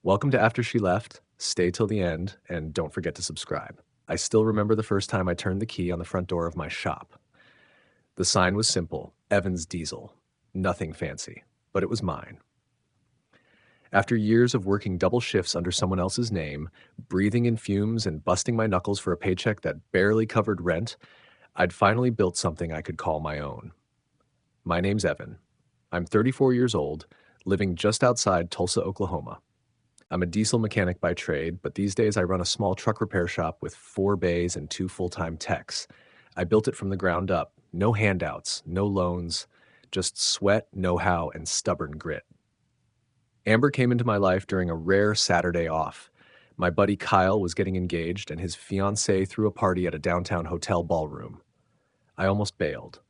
Welcome to After She Left. Stay till the end and don't forget to subscribe. I still remember the first time I turned the key on the front door of my shop. The sign was simple, Evans Diesel. Nothing fancy, but it was mine. After years of working double shifts under someone else's name, breathing in fumes and busting my knuckles for a paycheck that barely covered rent, I'd finally built something I could call my own. My name's Evan. I'm 34 years old, living just outside Tulsa, Oklahoma. I'm a diesel mechanic by trade, but these days I run a small truck repair shop with 4 bays and 2 full-time techs. I built it from the ground up. No handouts, no loans, just sweat, know-how, and stubborn grit. Amber came into my life during a rare Saturday off. My buddy Kyle was getting engaged, and his fiancée threw a party at a downtown hotel ballroom. I almost bailed.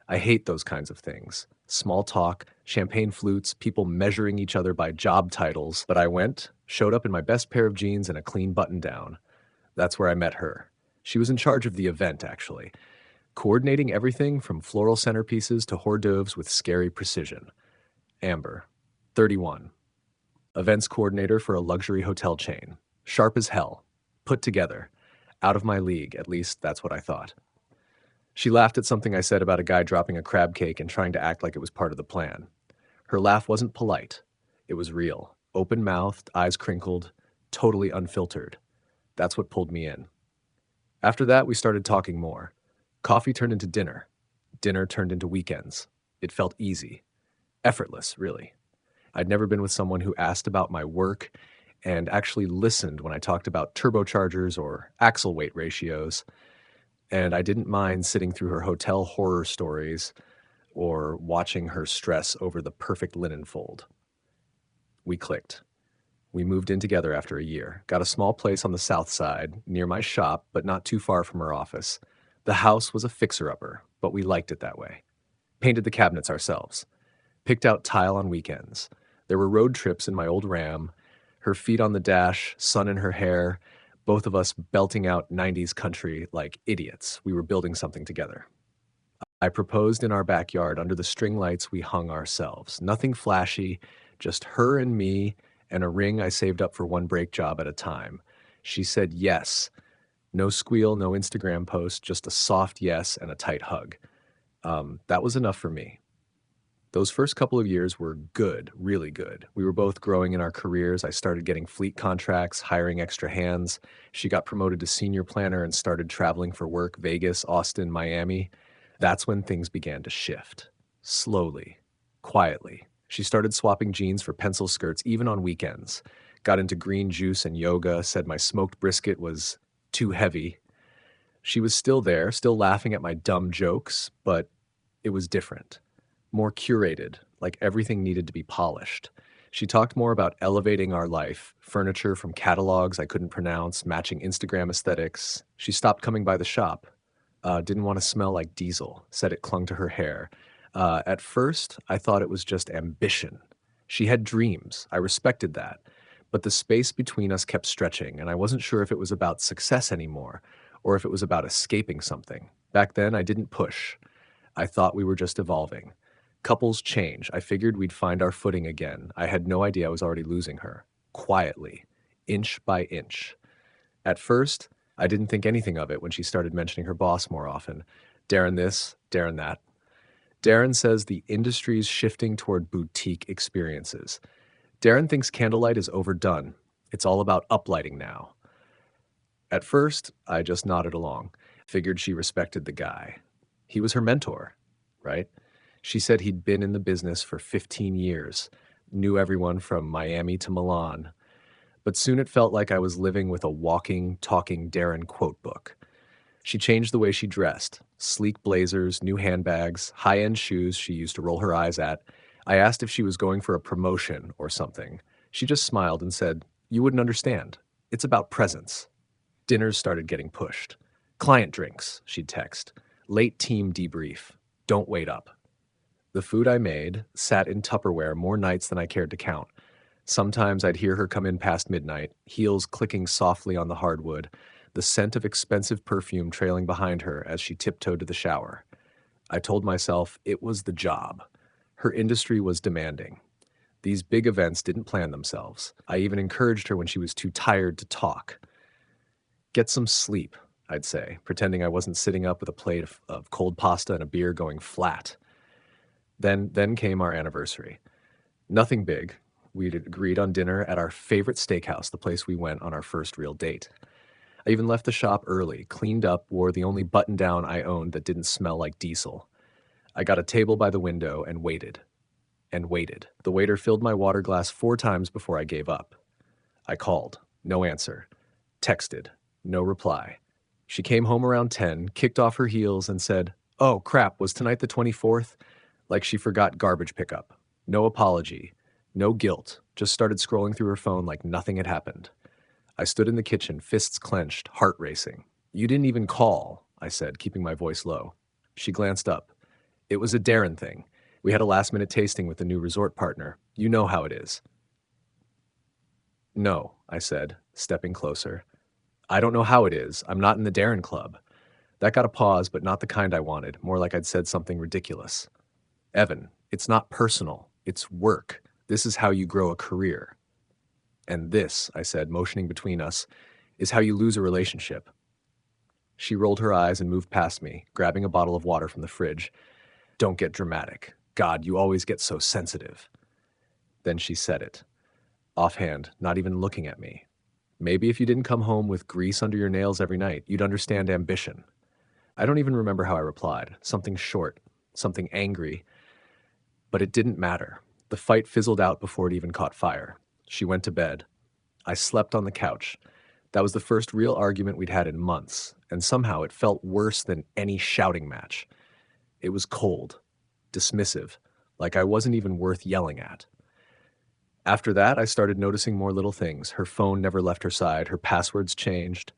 I hate those kinds of things. Small talk, champagne flutes, people measuring each other by job titles. But I went, showed up in my best pair of jeans and a clean button-down. That's where I met her. She was in charge of the event, actually, coordinating everything from floral centerpieces to hors d'oeuvres with scary precision. Amber, 31. Events coordinator for a luxury hotel chain. Sharp as hell. Put together. Out of my league, at least that's what I thought. She laughed at something I said about a guy dropping a crab cake and trying to act like it was part of the plan. Her laugh wasn't polite. It was real. Open-mouthed, eyes crinkled, totally unfiltered. That's what pulled me in. After that, we started talking more. Coffee turned into dinner. Dinner turned into weekends. It felt easy. Effortless, really. I'd never been with someone who asked about my work and actually listened when I talked about turbochargers or axle weight ratios. And I didn't mind sitting through her hotel horror stories or watching her stress over the perfect linen fold. We clicked. We moved in together after a year, got a small place on the south side, near my shop, but not too far from her office. The house was a fixer-upper, but we liked it that way. Painted the cabinets ourselves. Picked out tile on weekends. There were road trips in my old Ram, her feet on the dash, sun in her hair, both of us belting out 90s country like idiots. We were building something together. I proposed in our backyard under the string lights we hung ourselves. Nothing flashy, just her and me and a ring I saved up for one brake job at a time. She said yes. No squeal, no Instagram post, just a soft yes and a tight hug. That was enough for me. Those first couple of years were good, really good. We were both growing in our careers. I started getting fleet contracts, hiring extra hands. She got promoted to senior planner and started traveling for work, Vegas, Austin, Miami. That's when things began to shift. Slowly, quietly. She started swapping jeans for pencil skirts, even on weekends. Got into green juice and yoga, said my smoked brisket was too heavy. She was still there, still laughing at my dumb jokes, but it was different. More curated, like everything needed to be polished. She talked more about elevating our life, furniture from catalogs I couldn't pronounce, matching Instagram aesthetics. She stopped coming by the shop. Didn't want to smell like diesel, said it clung to her hair. At first, I thought it was just ambition. She had dreams. I respected that. But the space between us kept stretching, and I wasn't sure if it was about success anymore, or if it was about escaping something. Back then, I didn't push. I thought we were just evolving. Couples change. I figured we'd find our footing again. I had no idea I was already losing her. Quietly. Inch by inch. At first, I didn't think anything of it when she started mentioning her boss more often. Darren this, Darren that. Darren says the industry's shifting toward boutique experiences. Darren thinks candlelight is overdone. It's all about uplighting now. At first, I just nodded along. Figured she respected the guy. He was her mentor, right? She said he'd been in the business for 15 years, knew everyone from Miami to Milan. But soon it felt like I was living with a walking, talking Darren quote book. She changed the way she dressed. Sleek blazers, new handbags, high-end shoes she used to roll her eyes at. I asked if she was going for a promotion or something. She just smiled and said, "You wouldn't understand. It's about presence." Dinners started getting pushed. "Client drinks," she'd text. "Late team debrief. Don't wait up." The food I made sat in Tupperware more nights than I cared to count. Sometimes I'd hear her come in past midnight, heels clicking softly on the hardwood, the scent of expensive perfume trailing behind her as she tiptoed to the shower. I told myself it was the job. Her industry was demanding. These big events didn't plan themselves. I even encouraged her when she was too tired to talk. Get some sleep, I'd say, pretending I wasn't sitting up with a plate of cold pasta and a beer going flat. Then came our anniversary. Nothing big. We'd agreed on dinner at our favorite steakhouse, the place we went on our first real date. I even left the shop early, cleaned up, wore the only button-down I owned that didn't smell like diesel. I got a table by the window and waited. And waited. The waiter filled my water glass 4 times before I gave up. I called. No answer. Texted. No reply. She came home around 10, kicked off her heels, and said, "Oh, crap, was tonight the 24th?" Like she forgot garbage pickup. No apology. No guilt. Just started scrolling through her phone like nothing had happened. I stood in the kitchen, fists clenched, heart racing. "You didn't even call," I said, keeping my voice low. She glanced up. "It was a Darren thing. We had a last-minute tasting with the new resort partner. You know how it is." "No," I said, stepping closer. "I don't know how it is. I'm not in the Darren Club." That got a pause, but not the kind I wanted, more like I'd said something ridiculous. "Evan, it's not personal. It's work. This is how you grow a career." "And this," I said, motioning between us, "is how you lose a relationship." She rolled her eyes and moved past me, grabbing a bottle of water from the fridge. "Don't get dramatic. God, you always get so sensitive." Then she said it. Offhand, not even looking at me. "Maybe if you didn't come home with grease under your nails every night, you'd understand ambition." I don't even remember how I replied. Something short, something angry. But it didn't matter. The fight fizzled out before it even caught fire. She went to bed. I slept on the couch. That was the first real argument we'd had in months, and somehow it felt worse than any shouting match. It was cold, dismissive, like I wasn't even worth yelling at. After that, I started noticing more little things. Her phone never left her side, her passwords changed.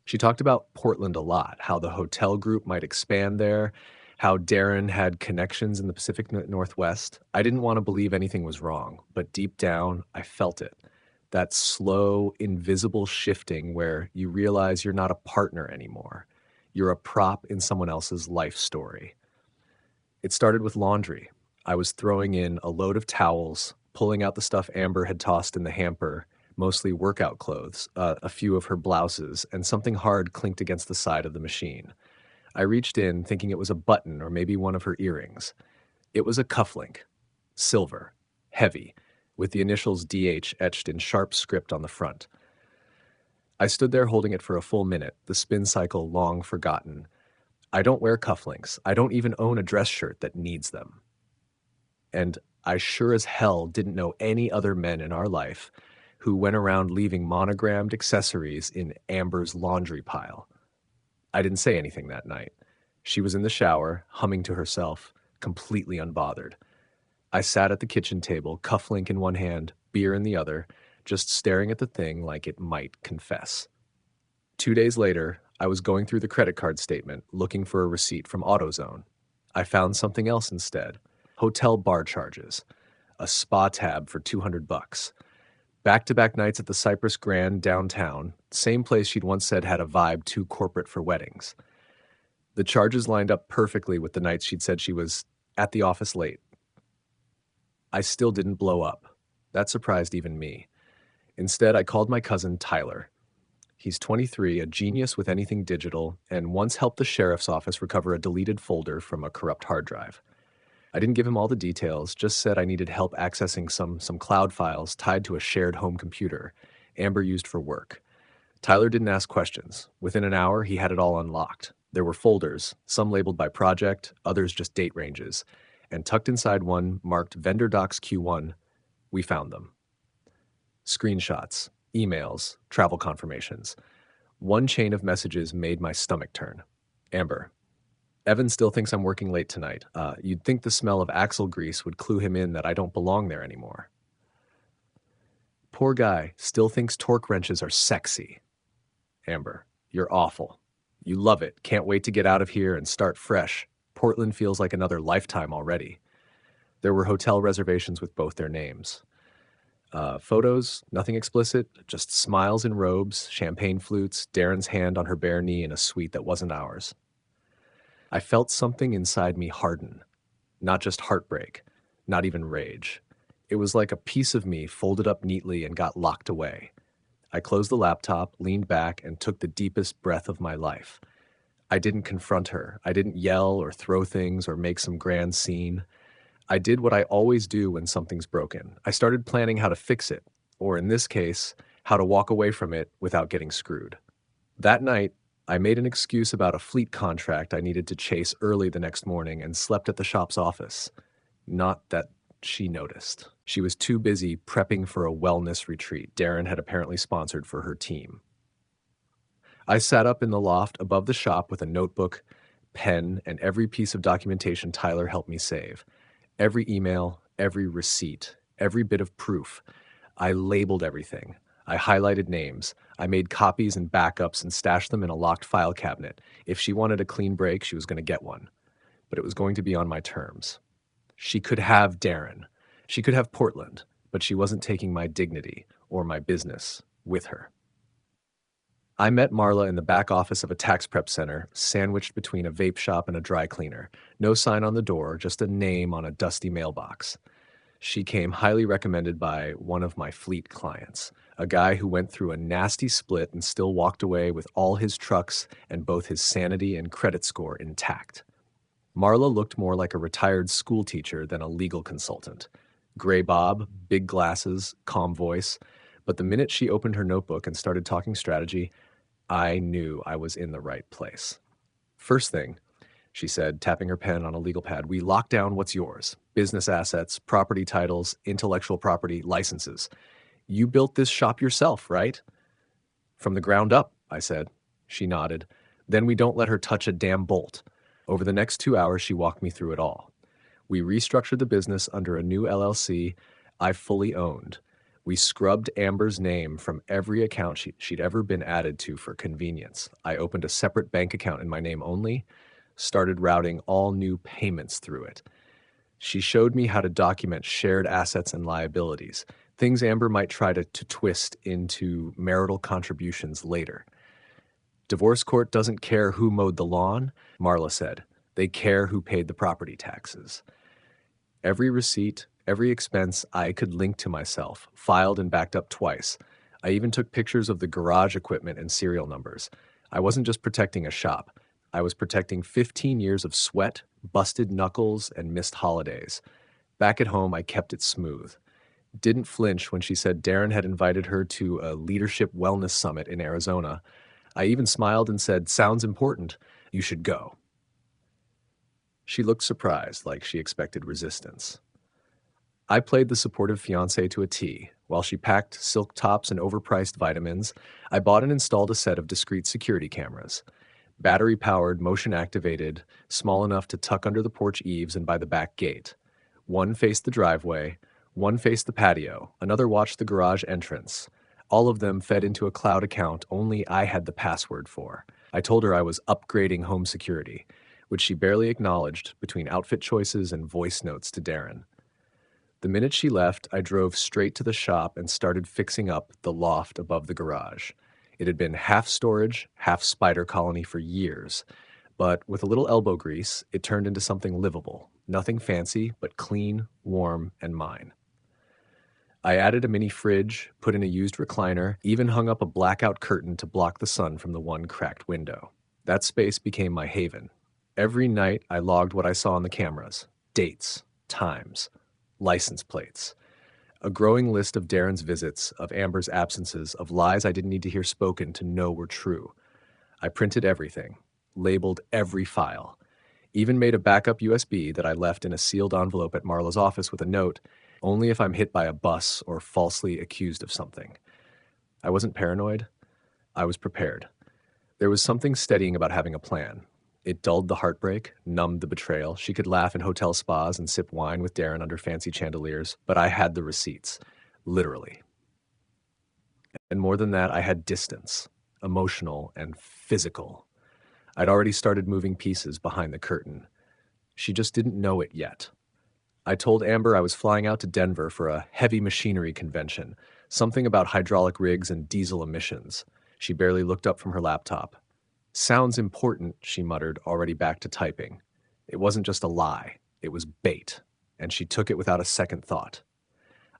She talked about Portland a lot, how the hotel group might expand there, how Darren had connections in the Pacific Northwest. I didn't want to believe anything was wrong, but deep down, I felt it. That slow, invisible shifting where you realize you're not a partner anymore. You're a prop in someone else's life story. It started with laundry. I was throwing in a load of towels, pulling out the stuff Amber had tossed in the hamper, mostly workout clothes, a few of her blouses, and something hard clinked against the side of the machine. I reached in, thinking it was a button or maybe one of her earrings. It was a cufflink, silver, heavy, with the initials DH etched in sharp script on the front. I stood there holding it for a full minute, the spin cycle long forgotten. I don't wear cufflinks. I don't even own a dress shirt that needs them. And I sure as hell didn't know any other men in our life who went around leaving monogrammed accessories in Amber's laundry pile. I didn't say anything that night. She was in the shower, humming to herself, completely unbothered. I sat at the kitchen table, cufflink in one hand, beer in the other, just staring at the thing like it might confess. 2 days later, I was going through the credit card statement, looking for a receipt from AutoZone. I found something else instead. Hotel bar charges. A spa tab for $200. Back-to-back nights at the Cypress Grand downtown, same place she'd once said had a vibe too corporate for weddings. The charges lined up perfectly with the nights she'd said she was at the office late. I still didn't blow up. That surprised even me. Instead, I called my cousin Tyler. He's 23, a genius with anything digital, and once helped the sheriff's office recover a deleted folder from a corrupt hard drive. I didn't give him all the details, just said I needed help accessing some cloud files tied to a shared home computer Amber used for work. Tyler didn't ask questions. Within an hour, he had it all unlocked. There were folders, some labeled by project, others just date ranges, and tucked inside one marked Vendor Docs Q1, we found them. Screenshots, emails, travel confirmations. One chain of messages made my stomach turn. Amber, Evan still thinks I'm working late tonight. You'd think the smell of axle grease would clue him in that I don't belong there anymore. Poor guy still thinks torque wrenches are sexy. Amber, you're awful. You love it. Can't wait to get out of here and start fresh. Portland feels like another lifetime already. There were hotel reservations with both their names. Photos, nothing explicit, just smiles in robes, champagne flutes, Darren's hand on her bare knee in a suite that wasn't ours. I felt something inside me harden. Not just heartbreak, not even rage. It was like a piece of me folded up neatly and got locked away. I closed the laptop, leaned back, and took the deepest breath of my life. I didn't confront her. I didn't yell or throw things or make some grand scene. I did what I always do when something's broken. I started planning how to fix it, or in this case, how to walk away from it without getting screwed. That night, I made an excuse about a fleet contract I needed to chase early the next morning and slept at the shop's office. Not that she noticed. She was too busy prepping for a wellness retreat Darren had apparently sponsored for her team. I sat up in the loft above the shop with a notebook, pen, and every piece of documentation Tyler helped me save. Every email, every receipt, every bit of proof. I labeled everything. I highlighted names. I made copies and backups and stashed them in a locked file cabinet. If she wanted a clean break, she was going to get one. But it was going to be on my terms. She could have Darren. She could have Portland, but she wasn't taking my dignity or my business with her. I met Marla in the back office of a tax prep center, sandwiched between a vape shop and a dry cleaner. No sign on the door, just a name on a dusty mailbox. She came highly recommended by one of my fleet clients, a guy who went through a nasty split and still walked away with all his trucks and both his sanity and credit score intact. Marla looked more like a retired school teacher than a legal consultant. Gray bob, big glasses, calm voice. But the minute she opened her notebook and started talking strategy, I knew I was in the right place. First thing, she said, tapping her pen on a legal pad, we lock down what's yours. Business assets, property titles, intellectual property, licenses. You built this shop yourself, right? From the ground up, I said. She nodded. Then we don't let her touch a damn bolt. Over the next 2 hours, she walked me through it all. We restructured the business under a new LLC I fully owned. We scrubbed Amber's name from every account she'd ever been added to for convenience. I opened a separate bank account in my name only, started routing all new payments through it. She showed me how to document shared assets and liabilities, things Amber might try to twist into marital contributions later. Divorce court doesn't care who mowed the lawn, Marla said. They care who paid the property taxes. Every receipt, every expense I could link to myself, filed and backed up twice. I even took pictures of the garage equipment and serial numbers. I wasn't just protecting a shop. I was protecting 15 years of sweat, busted knuckles, and missed holidays. Back at home, I kept it smooth. Didn't flinch when she said Darren had invited her to a leadership wellness summit in Arizona. I even smiled and said, sounds important. You should go. She looked surprised, like she expected resistance. I played the supportive fiancé to a T. While she packed silk tops and overpriced vitamins, I bought and installed a set of discrete security cameras. Battery-powered, motion-activated, small enough to tuck under the porch eaves and by the back gate. One faced the driveway, one faced the patio, another watched the garage entrance. All of them fed into a cloud account only I had the password for. I told her I was upgrading home security, which she barely acknowledged between outfit choices and voice notes to Darren. The minute she left, I drove straight to the shop and started fixing up the loft above the garage. It had been half storage, half spider colony for years, but with a little elbow grease, it turned into something livable. Nothing fancy, but clean, warm, and mine. I added a mini fridge, put in a used recliner, even hung up a blackout curtain to block the sun from the one cracked window. That space became my haven. Every night, I logged what I saw on the cameras. Dates, times, license plates. A growing list of Darren's visits, of Amber's absences, of lies I didn't need to hear spoken to know were true. I printed everything, labeled every file, even made a backup USB that I left in a sealed envelope at Marla's office with a note, only if I'm hit by a bus or falsely accused of something. I wasn't paranoid. I was prepared. There was something steadying about having a plan. It dulled the heartbreak, numbed the betrayal. She could laugh in hotel spas and sip wine with Darren under fancy chandeliers, but I had the receipts, literally. And more than that, I had distance, emotional and physical. I'd already started moving pieces behind the curtain. She just didn't know it yet. I told Amber I was flying out to Denver for a heavy machinery convention, something about hydraulic rigs and diesel emissions. She barely looked up from her laptop. Sounds important, she muttered, already back to typing. It wasn't just a lie. It was bait, and she took it without a second thought.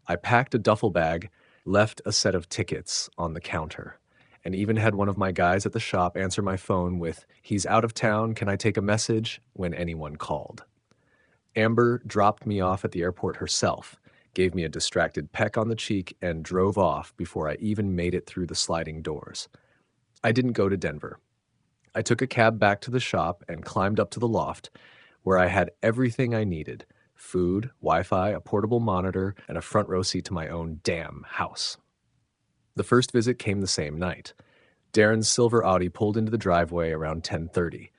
I packed a duffel bag, left a set of tickets on the counter, and even had one of my guys at the shop answer my phone with, "He's out of town, can I take a message?" when anyone called. Amber dropped me off at the airport herself, gave me a distracted peck on the cheek, and drove off before I even made it through the sliding doors. I didn't go to Denver. I took a cab back to the shop and climbed up to the loft, where I had everything I needed: food, Wi-Fi, a portable monitor, and a front row seat to my own damn house. The first visit came the same night. Darren's silver Audi pulled into the driveway around 10:30.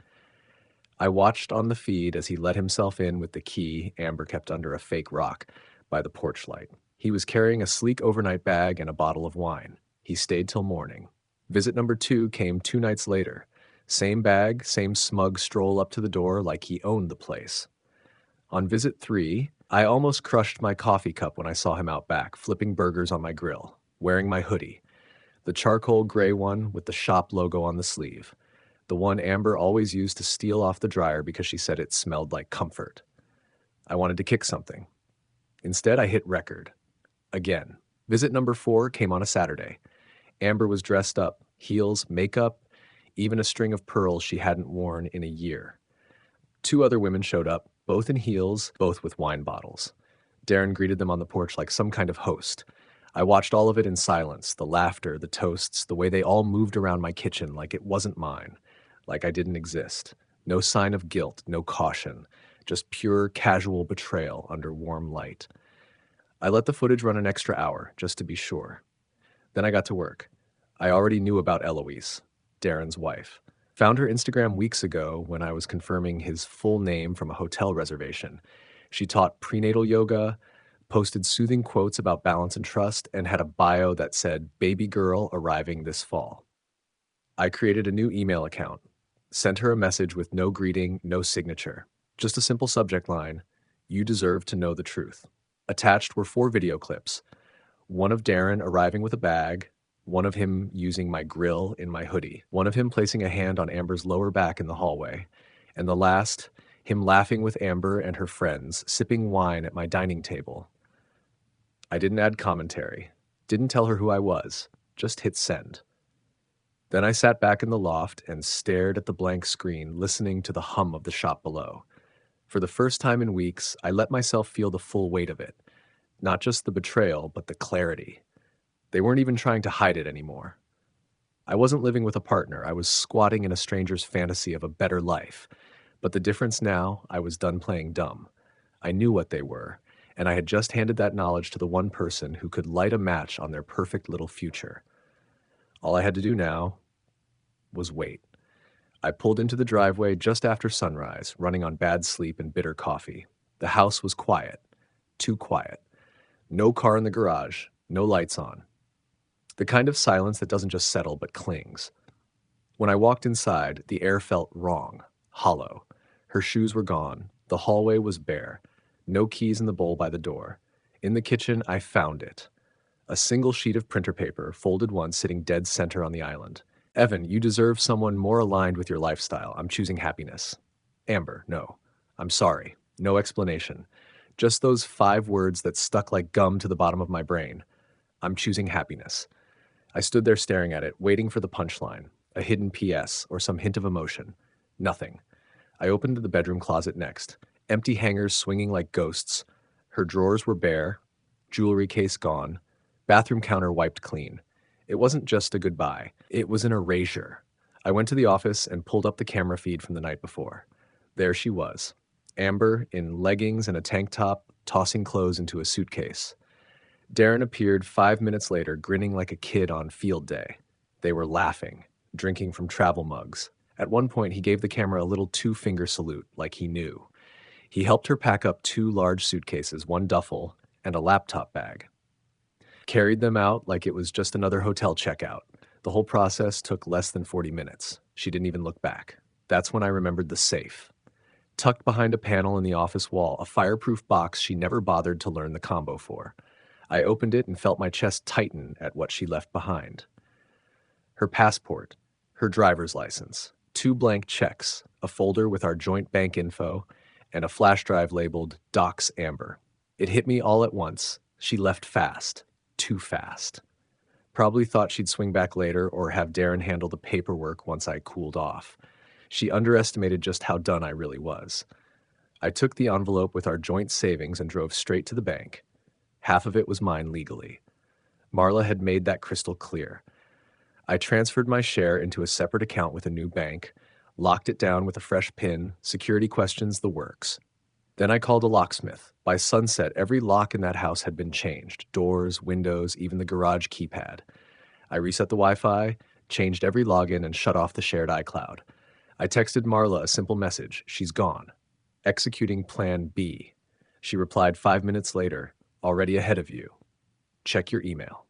I watched on the feed as he let himself in with the key Amber kept under a fake rock by the porch light. He was carrying a sleek overnight bag and a bottle of wine. He stayed till morning. Visit number 2 came 2 nights later. Same bag, same smug stroll up to the door like he owned the place. On visit 3, I almost crushed my coffee cup when I saw him out back, flipping burgers on my grill, wearing my hoodie, the charcoal gray one with the shop logo on the sleeve, the one Amber always used to steal off the dryer because she said it smelled like comfort. I wanted to kick something. Instead, I hit record. Again. Visit number 4 came on a Saturday. Amber was dressed up, heels, makeup, even a string of pearls she hadn't worn in a year. 2 other women showed up, both in heels, both with wine bottles. Darren greeted them on the porch like some kind of host. I watched all of it in silence, the laughter, the toasts, the way they all moved around my kitchen like it wasn't mine, like I didn't exist. No sign of guilt, no caution, just pure casual betrayal under warm light. I let the footage run an extra hour, just to be sure. Then I got to work. I already knew about Eloise, Darren's wife. Found her Instagram weeks ago when I was confirming his full name from a hotel reservation. She taught prenatal yoga, posted soothing quotes about balance and trust, and had a bio that said, "Baby girl arriving this fall." I created a new email account, sent her a message with no greeting, no signature, just a simple subject line, "You deserve to know the truth." Attached were 4 video clips, one of Darren arriving with a bag, one of him using my grill in my hoodie, one of him placing a hand on Amber's lower back in the hallway, and the last, him laughing with Amber and her friends, sipping wine at my dining table. I didn't add commentary, didn't tell her who I was, just hit send. Then I sat back in the loft and stared at the blank screen, listening to the hum of the shop below. For the first time in weeks, I let myself feel the full weight of it. Not just the betrayal, but the clarity. They weren't even trying to hide it anymore. I wasn't living with a partner. I was squatting in a stranger's fantasy of a better life. But the difference now, I was done playing dumb. I knew what they were, and I had just handed that knowledge to the one person who could light a match on their perfect little future. All I had to do now was wait. I pulled into the driveway just after sunrise, running on bad sleep and bitter coffee. The house was quiet. Too quiet. No car in the garage. No lights on. The kind of silence that doesn't just settle but clings. When I walked inside, the air felt wrong, hollow. Her shoes were gone. The hallway was bare. No keys in the bowl by the door. In the kitchen, I found it. A single sheet of printer paper, folded once, sitting dead center on the island. "Evan, you deserve someone more aligned with your lifestyle. I'm choosing happiness." "Amber, no. I'm sorry." No explanation. Just those 5 words that stuck like gum to the bottom of my brain. "I'm choosing happiness." I stood there staring at it, waiting for the punchline, a hidden PS, or some hint of emotion. Nothing. I opened the bedroom closet next. Empty hangers swinging like ghosts. Her drawers were bare. Jewelry case gone. Bathroom counter wiped clean. It wasn't just a goodbye. It was an erasure. I went to the office and pulled up the camera feed from the night before. There she was. Amber, in leggings and a tank top, tossing clothes into a suitcase. Darren appeared 5 minutes later, grinning like a kid on field day. They were laughing, drinking from travel mugs. At one point, he gave the camera a little 2-finger salute, like he knew. He helped her pack up 2 large suitcases, 1 duffel, and a laptop bag. Carried them out like it was just another hotel checkout. The whole process took less than 40 minutes. She didn't even look back. That's when I remembered the safe. Tucked behind a panel in the office wall, a fireproof box she never bothered to learn the combo for. I opened it and felt my chest tighten at what she left behind. Her passport, her driver's license, 2 blank checks, a folder with our joint bank info, and a flash drive labeled Docs Amber. It hit me all at once. She left fast. Too fast. Probably thought she'd swing back later or have Darren handle the paperwork once I cooled off. She underestimated just how done I really was. I took the envelope with our joint savings and drove straight to the bank. Half of it was mine legally. Marla had made that crystal clear. I transferred my share into a separate account with a new bank, locked it down with a fresh PIN, security questions, the works. Then I called a locksmith. By sunset, every lock in that house had been changed. Doors, windows, even the garage keypad. I reset the Wi-Fi, changed every login, and shut off the shared iCloud. I texted Marla a simple message. She's gone. Executing Plan B. She replied 5 minutes later, already ahead of you. Check your email.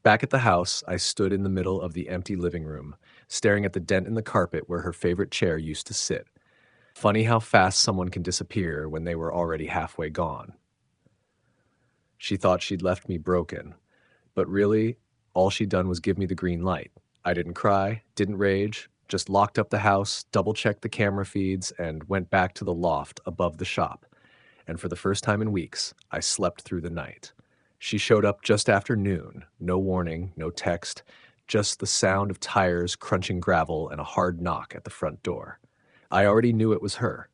Back at the house, I stood in the middle of the empty living room, staring at the dent in the carpet where her favorite chair used to sit. Funny how fast someone can disappear when they were already halfway gone. She thought she'd left me broken, but really, all she'd done was give me the green light. I didn't cry, didn't rage, just locked up the house, double-checked the camera feeds, and went back to the loft above the shop. And for the first time in weeks, I slept through the night. She showed up just after noon, no warning, no text, just the sound of tires crunching gravel and a hard knock at the front door. I already knew it was her.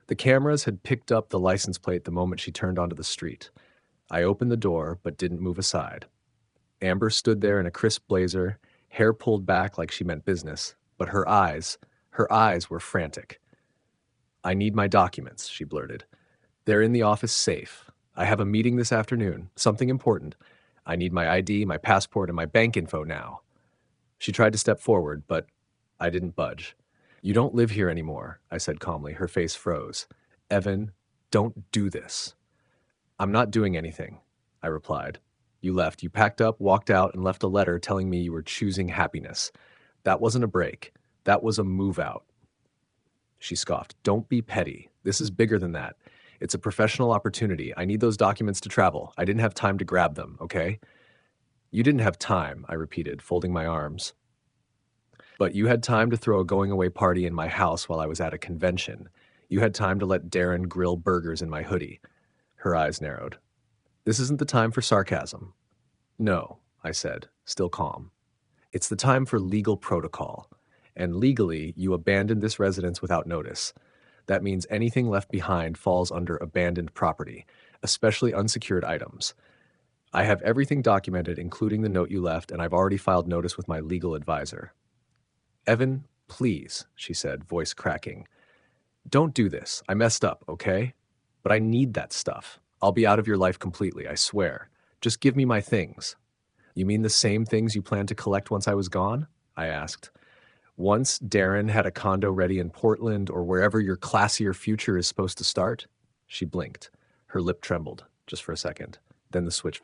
The cameras had picked up the license plate the moment she turned onto the street. I opened the door, but didn't move aside. Amber stood there in a crisp blazer, hair pulled back like she meant business, but her eyes were frantic. "I need my documents," she blurted. "They're in the office safe. I have a meeting this afternoon, something important. I need my ID, my passport, and my bank info now." She tried to step forward, but I didn't budge. "You don't live here anymore," I said calmly. Her face froze. "Evan, don't do this." "I'm not doing anything," I replied. "You left. You packed up, walked out, and left a letter telling me you were choosing happiness. That wasn't a break. That was a move out." She scoffed. "Don't be petty. This is bigger than that. It's a professional opportunity. I need those documents to travel. I didn't have time to grab them, okay?" "You didn't have time," I repeated, folding my arms. "But you had time to throw a going-away party in my house while I was at a convention. You had time to let Darren grill burgers in my hoodie." Her eyes narrowed. "This isn't the time for sarcasm." "No," I said, still calm. "It's the time for legal protocol. And legally, you abandoned this residence without notice. That means anything left behind falls under abandoned property, especially unsecured items. I have everything documented, including the note you left, and I've already filed notice with my legal advisor." "Evan, please," she said, voice cracking. "Don't do this. I messed up, okay? But I need that stuff. I'll be out of your life completely, I swear. Just give me my things." "You mean the same things you planned to collect once I was gone?" I asked. "Once Darren had a condo ready in Portland or wherever your classier future is supposed to start?" She blinked. Her lip trembled, just for a second. Then the switch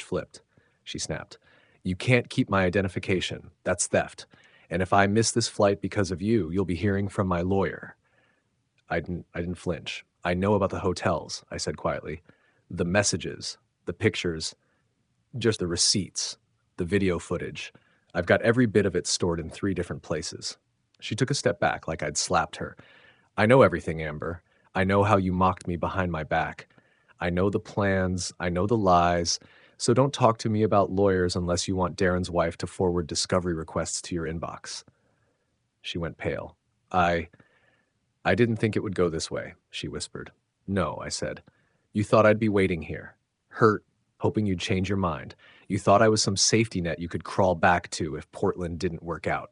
flipped. She snapped. "You can't keep my identification. That's theft. And if I miss this flight because of you, you'll be hearing from my lawyer." I didn't flinch. "I know about the hotels," I said quietly. "The messages, the pictures, just the receipts, the video footage. I've got every bit of it stored in 3 different places." She took a step back like I'd slapped her. "I know everything, Amber. I know how you mocked me behind my back. I know the plans. I know the lies. So don't talk to me about lawyers unless you want Darren's wife to forward discovery requests to your inbox." She went pale. I didn't think it would go this way," she whispered. "No," I said. "You thought I'd be waiting here, hurt, hoping you'd change your mind. You thought I was some safety net you could crawl back to if Portland didn't work out."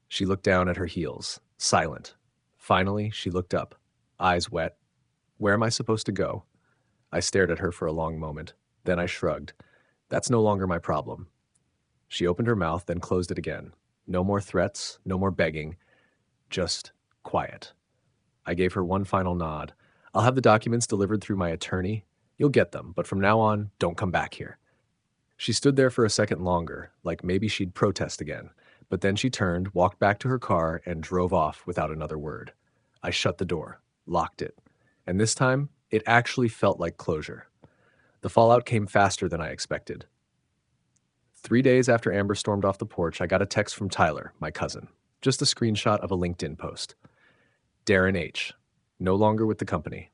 She looked down at her heels, silent. Finally, she looked up, eyes wet. "Where am I supposed to go?" I stared at her for a long moment. Then I shrugged. "That's no longer my problem." She opened her mouth, then closed it again. No more threats, no more begging, just quiet. I gave her one final nod. "I'll have the documents delivered through my attorney. You'll get them, but from now on, don't come back here." She stood there for a second longer, like maybe she'd protest again, but then she turned, walked back to her car, and drove off without another word. I shut the door, locked it, and this time, it actually felt like closure. The fallout came faster than I expected. 3 days after Amber stormed off the porch, I got a text from Tyler, my cousin. Just a screenshot of a LinkedIn post. "Darren H. No longer with the company."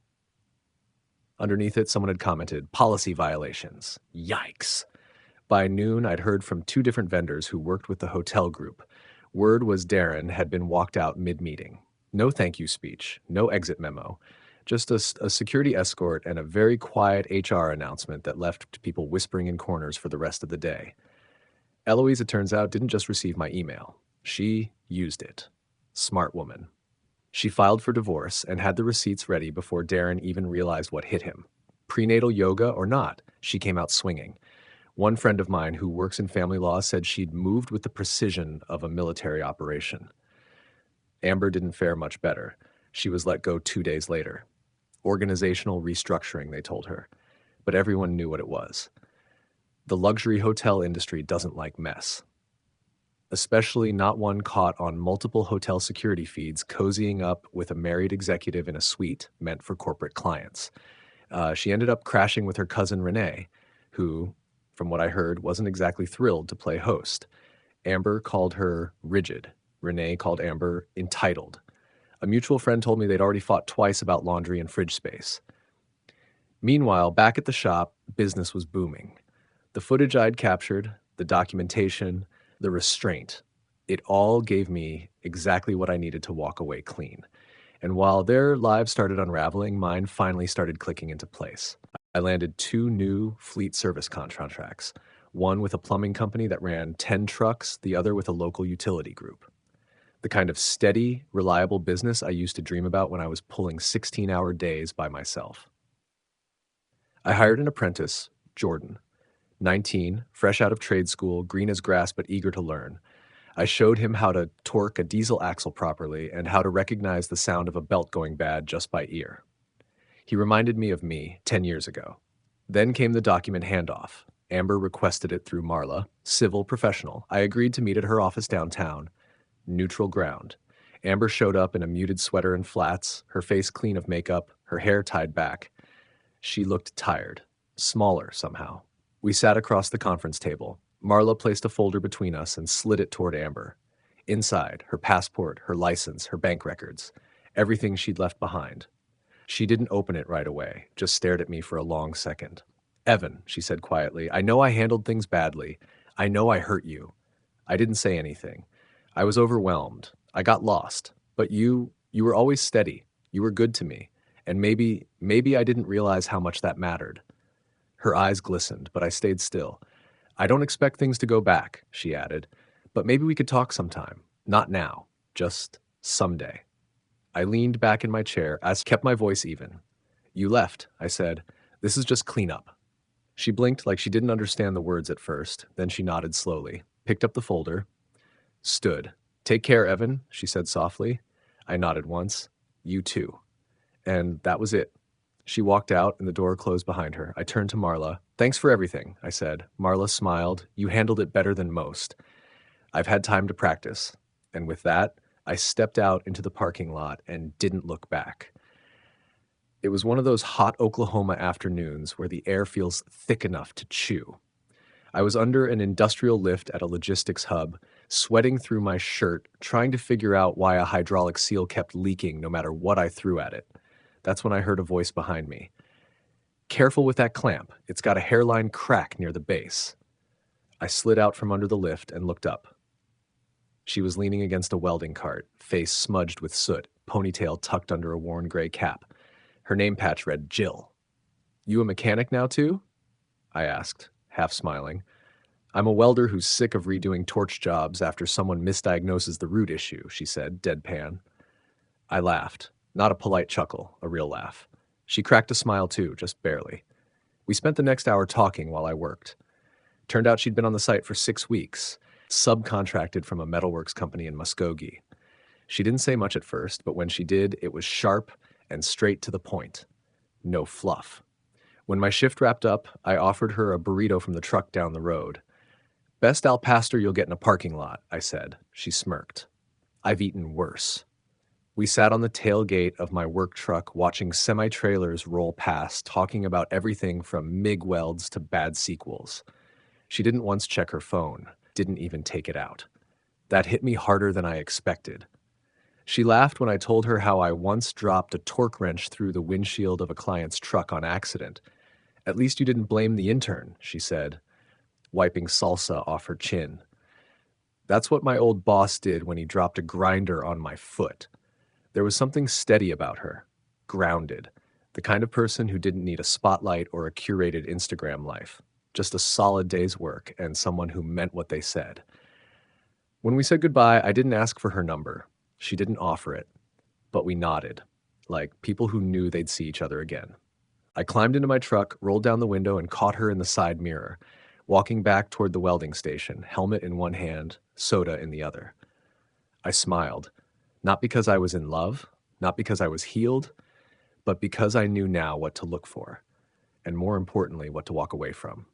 Underneath it, someone had commented, policy violations. Yikes. By noon, I'd heard from 2 different vendors who worked with the hotel group. Word was Darren had been walked out mid-meeting. No thank you speech, no exit memo, just a security escort and a very quiet HR announcement that left people whispering in corners for the rest of the day. Eloise, it turns out, didn't just receive my email. She used it. Smart woman. She filed for divorce and had the receipts ready before Darren even realized what hit him. Prenatal yoga or not, she came out swinging. One friend of mine who works in family law said she'd moved with the precision of a military operation. Amber didn't fare much better. She was let go 2 days later. Organizational restructuring, they told her. But everyone knew what it was. The luxury hotel industry doesn't like mess. Especially not one caught on multiple hotel security feeds cozying up with a married executive in a suite meant for corporate clients. She ended up crashing with her cousin Renee, who, from what I heard, wasn't exactly thrilled to play host. Amber called her rigid. Renee called Amber entitled. A mutual friend told me they'd already fought twice about laundry and fridge space. Meanwhile, back at the shop, business was booming. The footage I'd captured, the documentation, the restraint, it all gave me exactly what I needed to walk away clean. And while their lives started unraveling, mine finally started clicking into place. I landed 2 new fleet service contracts, one with a plumbing company that ran 10 trucks, the other with a local utility group. The kind of steady, reliable business I used to dream about when I was pulling 16-hour days by myself. I hired an apprentice, Jordan, 19, fresh out of trade school, green as grass but eager to learn. I showed him how to torque a diesel axle properly and how to recognize the sound of a belt going bad just by ear. He reminded me of me 10 years ago. Then came the document handoff. Amber requested it through Marla, civil professional. I agreed to meet at her office downtown. Neutral ground. Amber showed up in a muted sweater and flats, her face clean of makeup, her hair tied back. She looked tired, smaller somehow. We sat across the conference table. Marla placed a folder between us and slid it toward Amber. Inside, her passport, her license, her bank records, everything she'd left behind. She didn't open it right away, just stared at me for a long second. Evan, she said quietly, I know I handled things badly. I know I hurt you. I didn't say anything. I was overwhelmed. I got lost. But you were always steady. You were good to me. And maybe I didn't realize how much that mattered. Her eyes glistened, but I stayed still. I don't expect things to go back, she added, but maybe we could talk sometime. Not now, just someday. I leaned back in my chair, kept my voice even. You left, I said. This is just cleanup. She blinked like she didn't understand the words at first, then she nodded slowly, picked up the folder, stood. Take care, Evan, she said softly. I nodded once. You too. And that was it. She walked out and the door closed behind her. I turned to Marla. Thanks for everything, I said. Marla smiled. You handled it better than most. I've had time to practice. And with that, I stepped out into the parking lot and didn't look back. It was one of those hot Oklahoma afternoons where the air feels thick enough to chew. I was under an industrial lift at a logistics hub, sweating through my shirt, trying to figure out why a hydraulic seal kept leaking no matter what I threw at it. That's when I heard a voice behind me. Careful with that clamp. It's got a hairline crack near the base. I slid out from under the lift and looked up. She was leaning against a welding cart, face smudged with soot, ponytail tucked under a worn gray cap. Her name patch read Jill. You a mechanic now too? I asked, half smiling. I'm a welder who's sick of redoing torch jobs after someone misdiagnoses the root issue, she said, deadpan. I laughed. Not a polite chuckle, a real laugh. She cracked a smile too, just barely. We spent the next hour talking while I worked. Turned out she'd been on the site for 6 weeks, subcontracted from a metalworks company in Muskogee. She didn't say much at first, but when she did, it was sharp and straight to the point. No fluff. When my shift wrapped up, I offered her a burrito from the truck down the road. Best al pastor you'll get in a parking lot, I said. She smirked. I've eaten worse. We sat on the tailgate of my work truck watching semi-trailers roll past, talking about everything from MIG welds to bad sequels. She didn't once check her phone, didn't even take it out. That hit me harder than I expected. She laughed when I told her how I once dropped a torque wrench through the windshield of a client's truck on accident. At least you didn't blame the intern, she said, wiping salsa off her chin. That's what my old boss did when he dropped a grinder on my foot. There was something steady about her, grounded, the kind of person who didn't need a spotlight or a curated Instagram life, just a solid day's work and someone who meant what they said. When we said goodbye, I didn't ask for her number. She didn't offer it, but we nodded, like people who knew they'd see each other again. I climbed into my truck, rolled down the window, and caught her in the side mirror, walking back toward the welding station, helmet in one hand, soda in the other. I smiled, not because I was in love, not because I was healed, but because I knew now what to look for, and more importantly, what to walk away from.